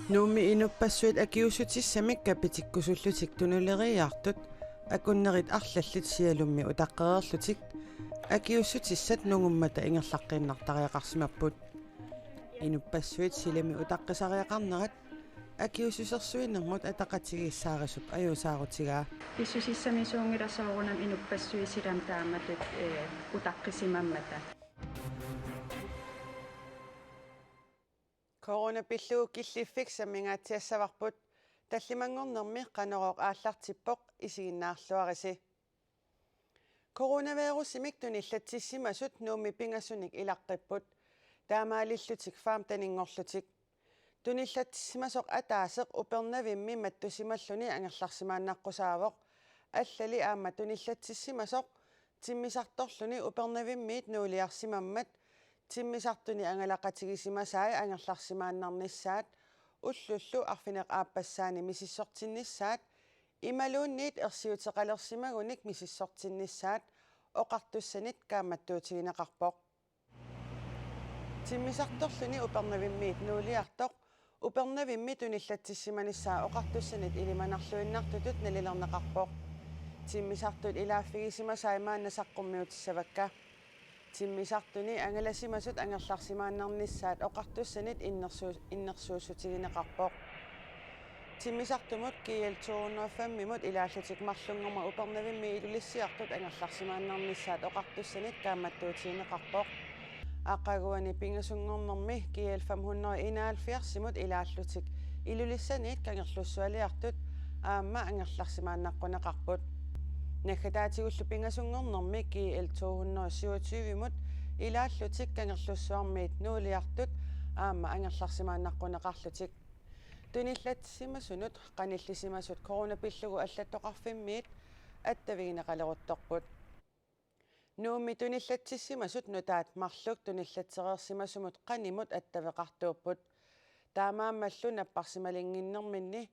Nuumi inupassuit akiussutissamik kapitikkusullutik tunuleriartut akunnerit arlallit sialummi utaqqererlutik akiussutissat nungummata ingerlaqqinnartariaqarsimapput inupassuit silami utaqqisariaqarnerat akiussusersuinnermut ataqatigissaarisup ajuusaarutigaa Issusissamisuungilasoorunam inupassuisilam taamatut utaqqisimammata Coronapilluu killiffik sammingaatiassavarput tallimangornermi qaneroq aallartippoq isiginnaarluarisi Coronavirussimik tunillatssimasut nuumi pingassunik ilaqqipput taamaalillutik faam taningorlutik tunillatssimasoq ataaseq upernavimmi mattusimalluni angerlarsimaannaqqusaawoq allali aamma tunillatssimasoq timmisartorluni upernavimmiit nuuliarsimammat timmisartuni angalaqatigisimasaai angerlarsimaannarnissaat ullullu arfineq aappassaani misissortinnissaat imaluunniit ersiuteqalersimagunik misissortinnissaat oqartussanit kaammattuutiginaqarpoq timmisartorluni upernavimmiit nuuliartoq upernavimmi tunillatssimanissaa oqartussanit ilimanarluinnartutut nalilerneqarpoq timmisartut ilaaffigisimasaai maannasaqqummiutissavakka timmisartuni angalasimasut angerlarsimaannarnissaat oqartussanit innersuussutigineqarpoq timmisartumut kiialtuurnerfammimut ilaallutik marlunngorma upernavimmi ilulissiartut angerlarsimaannarnissaat oqartussanit kaammattuutigineqarpoq aqaguani pingasungornermi kiial 571 ilaallutik ilulissaniit kangerlussualiartut aamma angerlarsimaannaqquneqarput Nakatatigullu pingasungornermi kiial 227 ilaallutik kangerlussuarmiit nuuliartut aamma angerlarsimaannaqquneqarlutik tunillatssimasunut qanillisimasut coronapillugu allattoqarfimmiit attavigineqaleruttorput nuumi tunillatssimasut nutaat marluk tunillatsereersimasumut qanimut attaveqartuupput taamaammallu napparsimalinginnerminni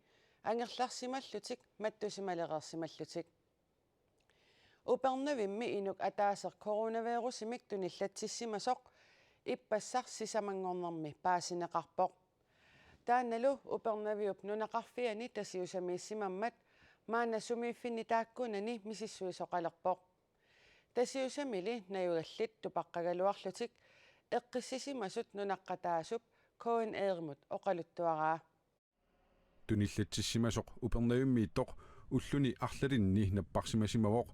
angerlarsimallutik mattusimalereersimallutik upernavimmi inuk ataaseq coronavirussimik tunillatssimasoq ippassarsisamangornermi paasineqarpoq taannalu upernaviup nunaqarfiani tasiusamiissimammat maannasumiiffinni taakkunani misissuisoqalerpoq tasiusamili najugallit tupaqqagaluarlutik eqqissisimasut nunaqqataasup koon eermut oqaluttuaraa tunillatssimasoq upernavimmiittoq ulluni arlalinni napparsimasimawoq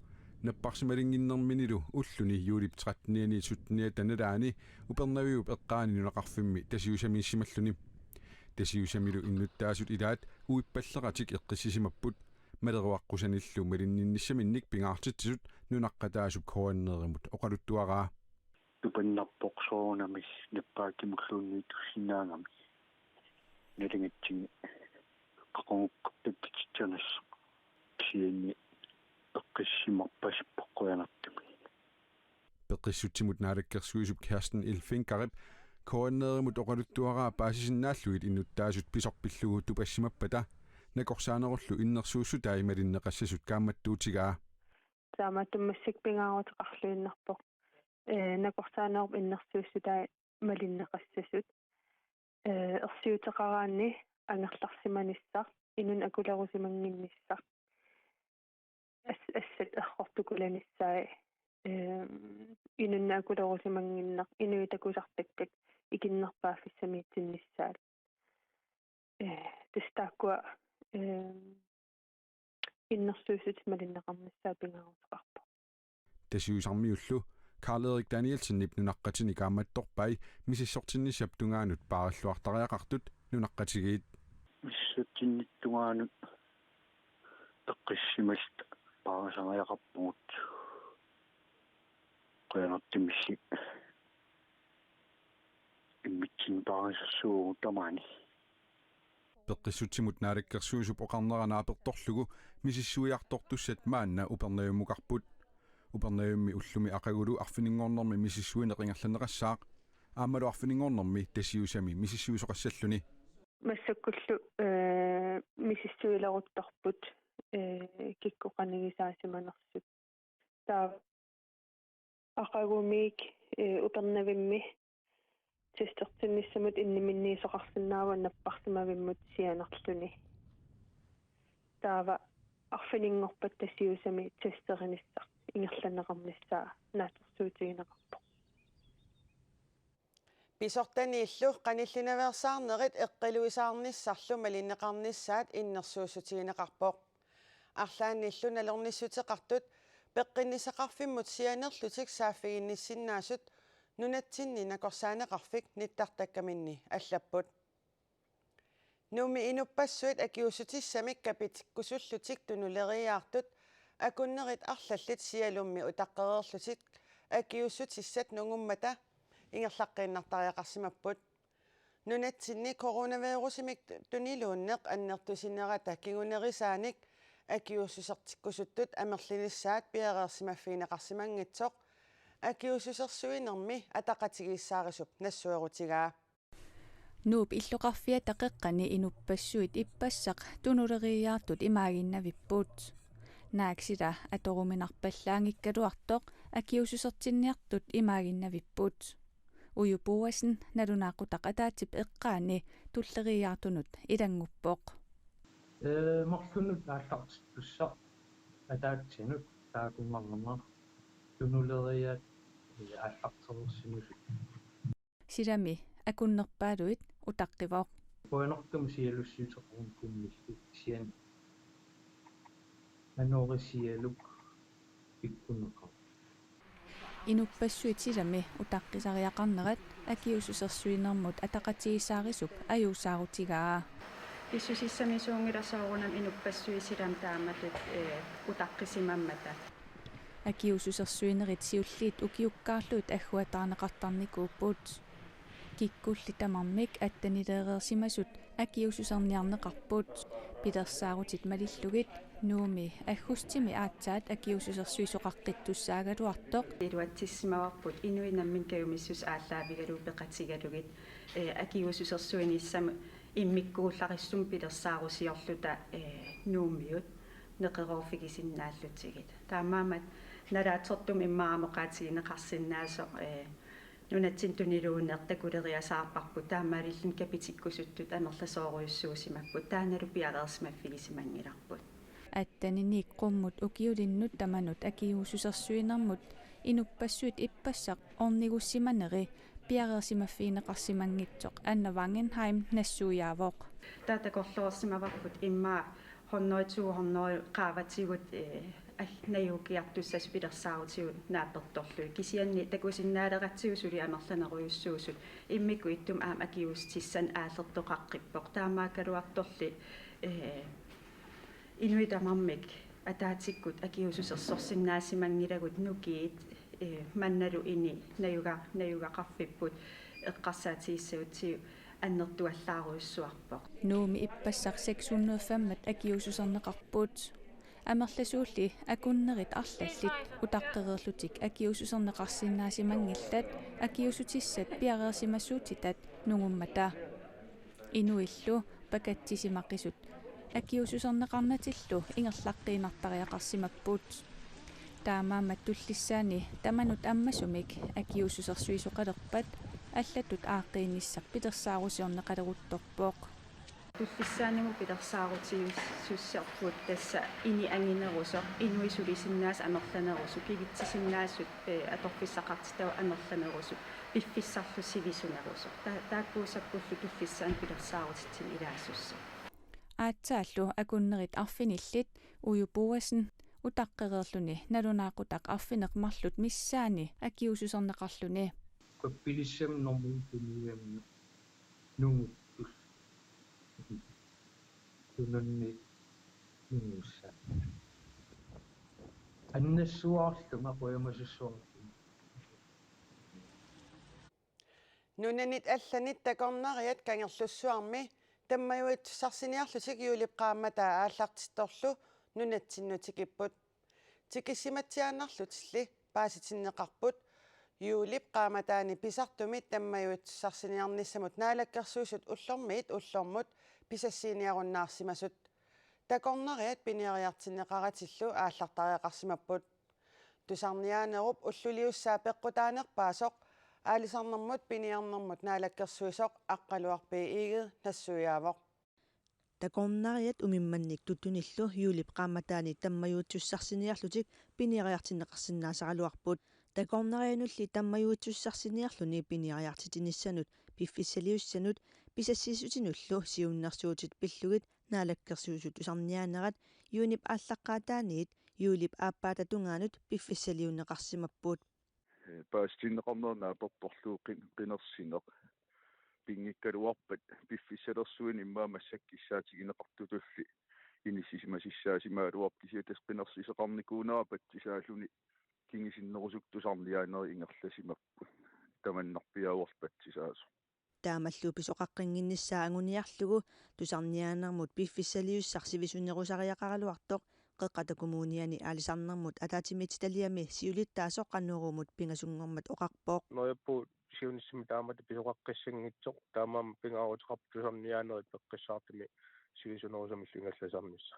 napparsimalinginnerminilu ulluni juulip 13 tanalaani upernaviup eqqaani nunaqarfimmi tasiusamiissimalluni tasiusamilu innuttaasut ilaat uippalleqatik eqqissisimapput малеруаққусаниллу малиннинниссаминник пингаартитсут нунаққатаасуп коаннеримут оқалуттуараа тупаннарпоқсоонамис наппаакимуллуунни туссинаагами налингатсиги қақонгуккаппитситсанас киинни эққиссимарпасиппоққуянартами пеқиссутсимут наалаккерсуисуп Kirsten Elfinkarip коаннеримут оқалуттуараа паасисиннааллуит иннуттаасут писорпиллугу тупассимаппата накорсаанеруллу иннерсууссу таималиннеқассасут каамматтуутигаа тааматтуммассак пингаавутеқарлуиннарпоқ накорсаанерп иннерсууссу таималиннеқассасут ерсиутеқараанни ангерларсиманиссар инун акулерусимангинниссар ассат эрхортукуланиссаа инунна акулерусимангиннақ инуитакусартаккак икиннерпааффиссамиитсиннissaат тестаккуа иннерсуусут малиннеқарнассаа пингаавутеқарпо тасиусармиуллу Carl Erik Danielsen нипнунаққатини кааматторпай мисиссортиннисап тунгаанут паараллуартариақартут нунаққатигиит миссутинниттунгаанут эққиссимаст паарасариақарпуут қианертимисси иммитсин паарасассуу тамаани пеққиссутсимут наалаккерсуисуп оқарнеранааперторлугу мисиссуиартортуссат маанна упернаюммукарпут упернаюмми уллуми ақагулу арфинингорнерми мисиссуинеқингерланеқассаақ аамалу арфинингорнерми тасиусами мисиссуисоқассаллуни массаккуллу мисиссуилерутторпут киккоқанигисаасиманерсут таа ақагумик упернавимми тистерсинниссамут инниминниисоқарсинаава наппарсимавиммут сианерлүни таава арфинингорпат тассиусами тистериниссар ингерланеқарниссаа наатерсуутигинеқарпо Pisortaniillu qanillinaversаарnerit eqqaluisаарnissarluma linneqarnissaat innersuussutigineqarpoq. Arlaanillu nalornissuteqartut peqqinnisaqarfimmut sianerlutik saaffiginnissinnaasut nunatsinni nakorsaaneqarfik nittartakkaminni allapput. Nuumi inuppassuit akiusutissamik kapitikkusullutik tunuleriaartut akunnerit arlallit sialummi utaqqererlutik akiussutissat nungummata ingerlaqqinartariaqarsimapput nunatsinni coronavirusimik tuniluunneq annertusinerata kingunerisaanik akiussusertikkusuttut amerlinissaat piareersimaffiineqarsimangitsoq akiussusersuinermi ataqatigiissaarissup nassuerutigaa nuup illuqarfia taqeqqani inuppassuit ippassaq tunuleriaartut imaaginnavippuut naaksila atoruminarpallaangikkaluartoq akiussusertinniartut imaaginnavippuut uyupuuasin nalunaaqutaq ataatip eqqaani tulleriaartunut ilanguppoq Morlunut ааллартуссақ атаатсинут таакуммарнама тунулериат ааллартерерсинусут silami akunnerpaaluit utaqqivaq поинортум сиалуссуутеқарум куммиллу сиан анорисиалук иккунеқар inuppassuit silami utaqqisariaqarnerat akiussusersuinermut ataqatigissaarisup ajuusaarutigaa исусиссамисуунгиласоорунам инуппассуисилам тааматут утаққисимаммата akiussusersuinerit siulliit ukiukkaarluut аггуатаарнеқартарникууппут киккулли тамармик аттанилеерерсимасут akiussuserniarneqarput пилерсаарутит малиллугит нууми аггустими аатсаат akiussusersuisoqaqqittussaaгаluartoq илуатсиссимаварпут инуинаммин каюмиссус ааллаавигалу пеқатигалугит акиусусерсуиниссама иммиккууллариссум пилерсаарусиорлута нуумиут неқерорфигисиннааллутигит таамаамат налаатсортум иммааамоқаатигинеқарсиннаасо нунатсин тунилууннертакулериасаарпарпу таамаалиллин капитиккусуттут амерласооруйуссуусимакпут тааналу пиалерсимаффигисимангиларпут аттаниник qumмут укиулиннут таманут акиусусерсуинермут инуппассуит иппассақ орнигуссиманери пиареерсимаффиинеқарсимангитсоқ анна Wangenheim нассуяавоқ таатакорлуерсимаварпут иммаа хорнойtuuhornoi qaavatigut наюукиартуссас пилерсаарутигут наапперторлуи кисианни такусиннаалератсигусули амерланеруйуссуусут иммикку иттум аам акиустиссан ааллертоқаққиппоқ таамаакалуарторли инуитамармик атаатиккут акиусусерсорсиннаасимангилагут нукиит манналу ини наюгақарфиппут эққарсаатигиссагутсиу аннертуаллааруйуссуарпоқ нууми иппассақ 605 акиусусернеқарпуут амерласуулли акуннерит арлаллит утаққерерлутик акиусусернеқарсиннаасимангиллат акиусутиссат пиареерсимассуутитат нугуммата инуиллу пакатсисимаққисут акиусусернеқарнатиллу ингерлаққиинартариақарсимаппуут таамаамат туллиссаани таманут аммасумик акиусусерсуисоқалерпат аллатут ааққиинниссақ пилерсаарусиорнеқалерутторпооқ туссаанаму пилерсаарутигиссуссерпут тасса ини ангинерусо инуисулисиннаас амерланерусу кигитсисиннаассут аторфиссақартитава амерланерусу пиффиссарлу сивисунерусо тааккуусаппуллу туффиссаан пилерсаарутитсин илаассусса аатсааллу акуннерит арфиниллит уюпуасин утаққерерлүни налунаақутақ арфинеқмарлут миссаани акиусусернеқарлүни каппилиссам нормун тунуямна нунгуттус тунанни нунгусса аннассуаарлума қоямасуссуарти нунанит алланит такорнариат кангерлуссуарми таммаюит сарсиниарлутик юлипқааммата ааллартитторлу нунатсиннутикиппут тикиссиматсиааннарлутилли пааситиннеқарпут юулип qaamataani pisartumit tammayuit sarсиниарниссамут наалаккерсуусут уллормиит уллормут писассииниаруннаарсимасут такорнариат пиниариартиннеқаратиллу ааллартариақарсимаппут тусарниаанеруп уллулиуссаа пеққутаанерпаасоқ аалисарнэрмут пиниарнэрмут наалаккерсуисоқ аққалуарпи иигит нассуяавоқ такорнариат умимманник тутуниллу юулип qaamataani таммаюутсуссарсиниарлутик пиниариартинеқарсинаасаралуарпут такорнарианулли таммаюутсуссарсиниарлуни пиниариартитиниссанут пиффиссалиуссанут писассисутинуллу сиуннэрсуутит пиллугит наалаккерсуусут усарниаанерат юунип ааллаққаатааниит юулип ааппаататунгаанут пиффиссалиунеқарсимаппут паастиннеқарнернаа порторлуу қинерсинеқ пингиккалуарпат пиффиссалерсуин иммаа массаккиссаатигинеқартутулли инисисимасиссаасимаалуарп кисиатас қинерсисеқарникуунерапат тисааллуни кингисиннерусуктусарниаанери ингерласимаппут таманнарпиауарпат тисаасо таамаллуу писоқаққингинниссаа агуниарлугу тусарниаанермут пиффиссалиуссарсивисуннерусариақаралуартоқ қеққатакумууниани аалисарнермут атаатимититалиами сиулиттаасоқ қаннуурумут пингасунгормат оқарпоқ нояппу сиунissimi таамата писоқаққиссангитсоқ таамаама пингаарутеқартусарниаанерит пеққиссаартими сивисунерусамиллу ингалласаарнисса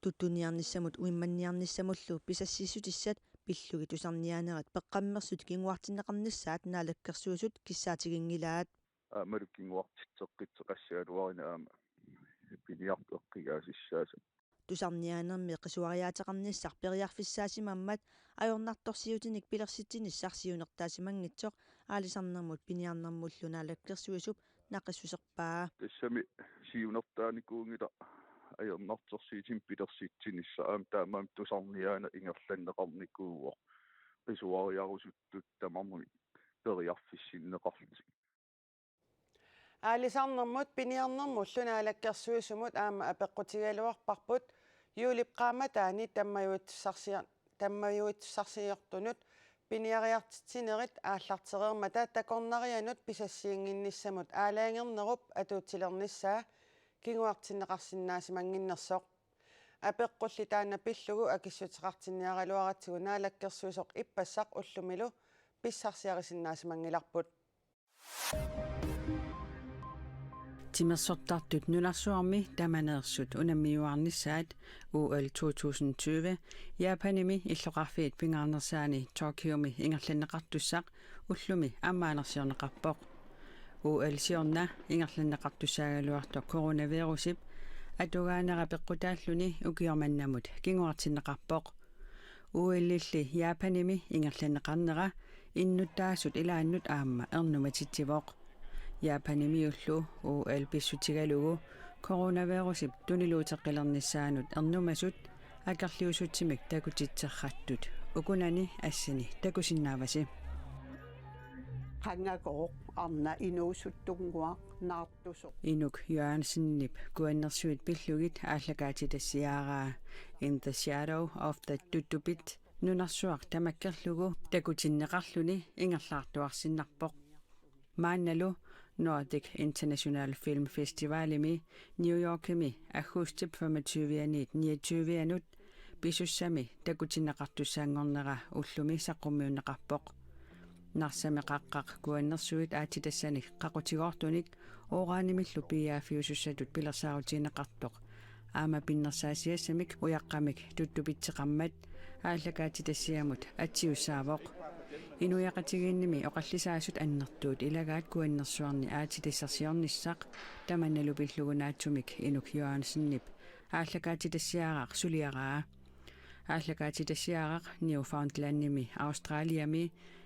туттуниарниссамут уимманниарниссамуллу писассиссутиссат пиллуги тусарниаанерат пеққаммерсут кингуартиннеқарниссаат наалаккерсуусут киссаатигингилаат малуккингуартитсеққитсеқассаалуарина аама пилиартоққигаасиссааса тусарниаанерми қисуариаатеқарниссар периарфиссаасимаммат ajornartorsiutinik pilersittinissarsiunertaasimanngitsoq aalisarnermut piniarnermullu naalakkерсуисуп нақиссусерпаа тассами сиунертааникуунгила ajornartorsiitim pilersittinissaraam taamaam tusarniaana ingerlanneqarnikuuor qisuariarusuttut tamarmuni periarfissinneqarlutik аалисарнэрмут пиниарнэрмуллу наалаккерсуисумут аама апеққутигалуарпарпут юулип qaamataani таммаюутсарсиортунут пиниариартитсинерит ааллартерермата такорнарианут писассиингинниссамут аалаангернеруп атуутсилернissaа кингуартиннеқарсинаасимангиннерсоқ апеққулли таана пиллугу акиссутеқартинниаралуаратсигу наалаккерсуисоқ иппассақ уллумилу писсарсиарисиннаасимангиларпут Timersortartut nunarsuarmi tamaneersut unammiuarnissaat UL 2020 Japanimi illoqarfiit pingaarnersaani Tokyomi ingerlanneqartussaq ullumi ammaanersiorneqarpoq UL siorna ingerlanneqartussaagaluartoq coronavirusip atugaanera peqqutaalluni ukiormannamut kinguartinneqarpoq UL-illi Japanimi ingerlanneqarnera innuttaasut ilaannut aamma ernumatitsivoq Japanimiullu UL pissutigalugu coronavirusip tuniluuteqqilernissaanut ernumasut akerliusutsimik takutitserrattut ukunani assani takusinnaavasi qangaqoq arna inuusuttunguaq naartusoq inuk Jørgensen-nip kuannersuit pillugit aallakaatitassiaaraa In the Shadow of the Tutupit nunarsuaq tamakkerlugu takutinneqarluni ingerlaartuarsinnarpoq maannalu Nordic International Film Festivalimi New Yorkimi augustip 25-29 pisussami takutinneqartussaangornera ullumi saqqummiunneqarpoq narsameqaqqaq kuannersuit aatitassani qaqutigoortunik ooraanimillu piaafiusussatut pilersaarutiineqartoq aama pinnersaasiassamik uyaqqamik tuttupitseqammat aallakaatitassiamut atsiussaavoq Inuyaqatigiinnimi oqallisaasut annertuut ilagaat kuannersuarni aatitissarsiornissaq tamannalupillugunaatsumik inuk Jørgensen-nip aallakaatitassiaaqaq suliaraa aallakaatitassiaaqaq Newfoundlandnimi Australiami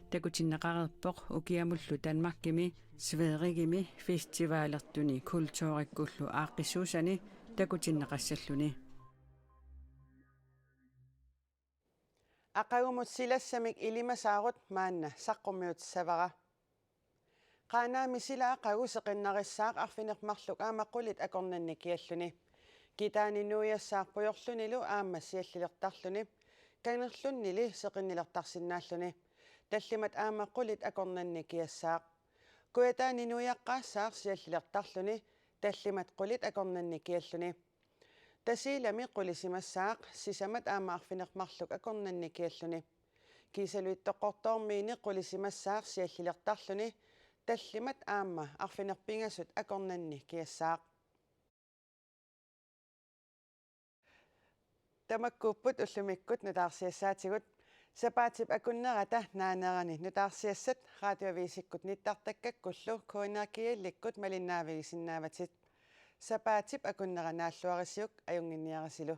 takutinneqarerpoq ukiamullu Danmarkimi Sverigimi festivaalertuni kultuurikkullu aaqqissuusani takutinneqassalluni aqagumut silassamik ilimasaarut maanna saqqummiutissavara qaanaami sila aqagu seqinnarissaaq arfinermarluk aamaqqulit akornannikialluni kitaani nuiassaarpujorlunilu aamma siallilertarluni kanerlunnili seqinnilertarsinnaalluni tallimat aamaqqulit akornannikiassaaq kuataani nuiaqqaassaaq siallilertarluni tallimat qulit akornannikialluni Tasilami qulisimassaaq sisamat aama arfinermarluk akornannikialluni kiisaluittoqortoormiini qulisimassaaq siallilertarluni tallimat aama arfinerpingasut akornannikiassaaq tamakkuupput ullumikkut nataarsiassaatigut Sapaatip akunnerata naanerani nutaarsiassat radioavisikkut nittartakkakkullu kuinerkiallikkut malinnaavigisinnaavat sapaatip akunneranaalluarisiuk ajunginniarasilu